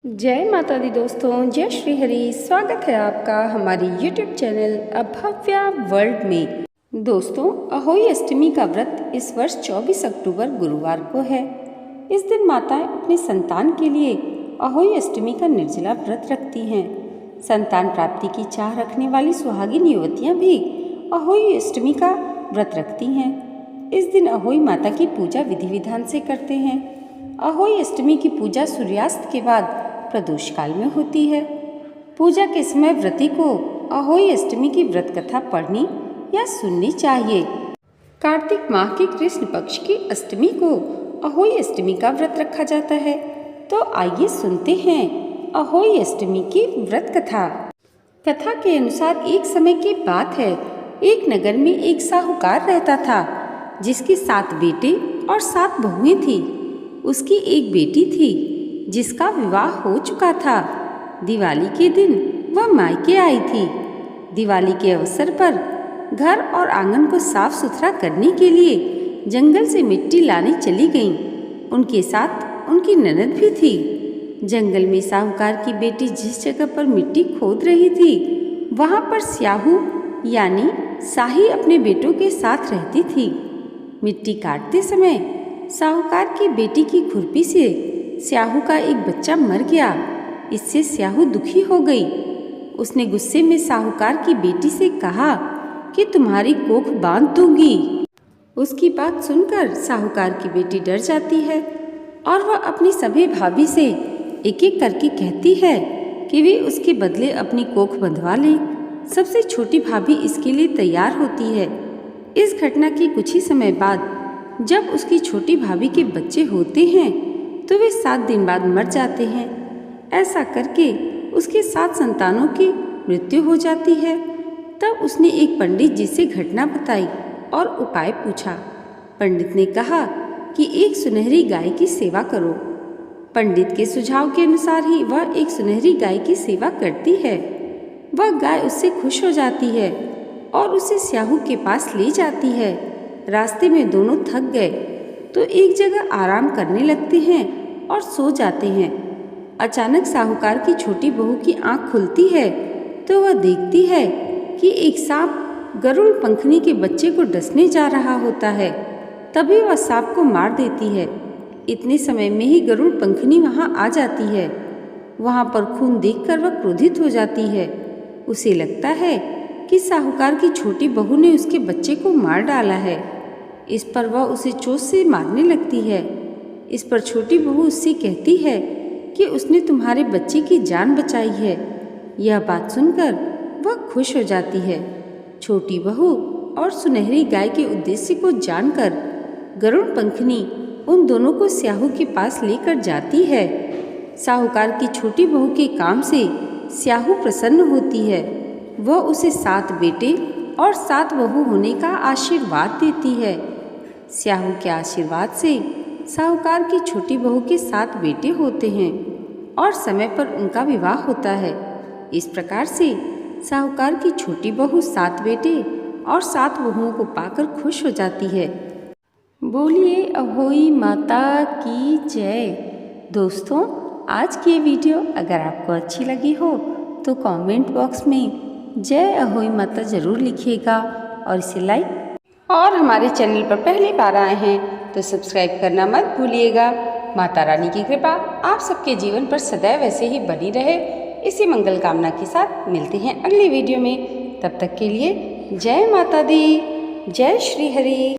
जय माता दी दोस्तों, जय श्री हरि। स्वागत है आपका हमारी YouTube चैनल अभव्या वर्ल्ड में। दोस्तों, अहोई अष्टमी का व्रत इस वर्ष 24 अक्टूबर गुरुवार को है। इस दिन माताएं अपने संतान के लिए अहोई अष्टमी का निर्जला व्रत रखती हैं। संतान प्राप्ति की चाह रखने वाली सुहागिन युवतियाँ भी अहोई अष्टमी का व्रत रखती हैं। इस दिन अहोई माता की पूजा विधि विधान से करते हैं। अहोई अष्टमी की पूजा सूर्यास्त के बाद प्रदोष काल में होती है। पूजा के समय व्रती को अहोई अष्टमी की व्रत कथा पढ़नी या सुननी चाहिए। कार्तिक माह के कृष्ण पक्ष की अष्टमी को अहोई अष्टमी का व्रत रखा जाता है। तो आइए सुनते हैं अहोई अष्टमी की व्रत कथा। कथा के अनुसार एक समय की बात है, एक नगर में एक साहूकार रहता था जिसके 7 बेटे और 7 बहुएं थी। उसकी एक बेटी थी जिसका विवाह हो चुका था। दिवाली के दिन वह मायके आई थी। दिवाली के अवसर पर घर और आंगन को साफ सुथरा करने के लिए जंगल से मिट्टी लाने चली गईं। उनके साथ उनकी ननद भी थी। जंगल में साहूकार की बेटी जिस जगह पर मिट्टी खोद रही थी, वहां पर स्याहू यानी साही अपने बेटों के साथ रहती थी। मिट्टी काटते समय साहूकार की बेटी की खुरपी से स्याहू का एक बच्चा मर गया। इससे स्याहू दुखी हो गई। उसने गुस्से में साहूकार की बेटी से कहा कि तुम्हारी कोख बांध दूंगी। उसकी बात सुनकर साहूकार की बेटी डर जाती है और वह अपनी सभी भाभी से एक एक करके कहती है कि वे उसके बदले अपनी कोख बंधवा लें। सबसे छोटी भाभी इसके लिए तैयार होती है। इस घटना के कुछ ही समय बाद जब उसकी छोटी भाभी के बच्चे होते हैं तो वे 7 दिन बाद मर जाते हैं। ऐसा करके उसके 7 संतानों की मृत्यु हो जाती है। तब उसने एक पंडित जी से घटना बताई और उपाय पूछा। पंडित ने कहा कि एक सुनहरी गाय की सेवा करो। पंडित के सुझाव के अनुसार ही वह एक सुनहरी गाय की सेवा करती है। वह गाय उससे खुश हो जाती है और उसे स्याहू के पास ले जाती है। रास्ते में दोनों थक गए तो एक जगह आराम करने लगते हैं और सो जाते हैं। अचानक साहूकार की छोटी बहू की आंख खुलती है तो वह देखती है कि एक सांप गरुड़ पंखनी के बच्चे को डसने जा रहा होता है। तभी वह सांप को मार देती है। इतने समय में ही गरुड़ पंखनी वहां आ जाती है। वहां पर खून देखकर वह क्रोधित हो जाती है। उसे लगता है कि साहूकार की छोटी बहू ने उसके बच्चे को मार डाला है। इस पर वह उसे चोट से मारने लगती है। इस पर छोटी बहू उससे कहती है कि उसने तुम्हारे बच्चे की जान बचाई है। यह बात सुनकर वह खुश हो जाती है। छोटी बहू और सुनहरी गाय के उद्देश्य को जानकर गरुड़ पंखनी उन दोनों को स्याहू के पास लेकर जाती है। साहूकार की छोटी बहू के काम से स्याहू प्रसन्न होती है। वह उसे 7 बेटे और 7 बहू होने का आशीर्वाद देती है। स्याहू के आशीर्वाद से साहूकार की छोटी बहू के 7 बेटे होते हैं और समय पर उनका विवाह होता है। इस प्रकार से साहूकार की छोटी बहू 7 बेटे और 7 बहुओं को पाकर खुश हो जाती है। बोलिए अहोई माता की जय। दोस्तों, आज की ये वीडियो अगर आपको अच्छी लगी हो तो कमेंट बॉक्स में जय अहोई माता ज़रूर लिखिएगा और इसे लाइक, और हमारे चैनल पर पहली बार आए हैं तो सब्सक्राइब करना मत भूलिएगा। माता रानी की कृपा आप सबके जीवन पर सदैव ऐसे ही बनी रहे, इसी मंगल कामना के साथ मिलते हैं अगली वीडियो में। तब तक के लिए जय माता दी, जय श्री हरि।